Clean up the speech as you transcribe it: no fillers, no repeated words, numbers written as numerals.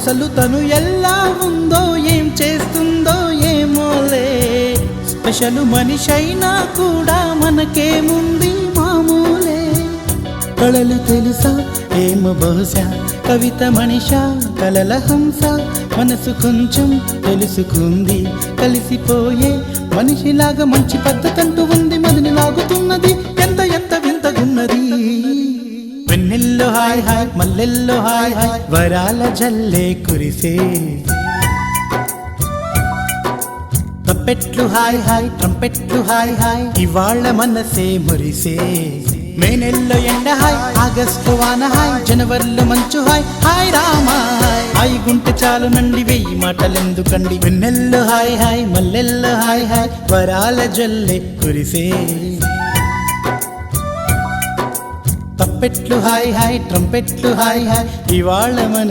అసలు తను ఎలా ఉందో ఏం చేస్తుందో ఏమోలే, స్పెషల్ మనిషైనా కూడా మనకేముంది మామూలే. కళలు తెలుసా ఏమో బహుశా, కవిత మనిషా కలల హంస, మనసు కొంచెం తెలుసుకుంది కలిసిపోయే మనిషిలాగా, మంచి పద్ధతంటూ ఉంది మదిని లాగుతున్నది, ఎంత ఎంత వింతగున్నది. వెన్నెల్లో హాయ్ హాయ్ మల్లెల్లో హాయ్ హాయ్, వరాల జల్లే కురిసే. తప్పెట్లు హాయ్ హాయ్ ట్రంపెట్లు హాయ్ హాయ్, ఇవాళ్ళ మనసే మురిసే. మే నెలలో ఎండ హాయ్, ఆగస్టు వాన హాయ్, జనవరిలో మంచు హాయ్, హాయ్ రామా హాయ్ గుంటె చాలు నండి వెయ్యి మాటలెందుకండి. వెన్నెల్లో హాయ్ హాయ్ మల్లెల్లో హాయ్ హాయ్, వరాల జల్లే కురిసే. తప్పెట్లు హాయ్ హాయ్ ట్రంపెట్లు హాయ్ హాయ్, ఇవాళ మన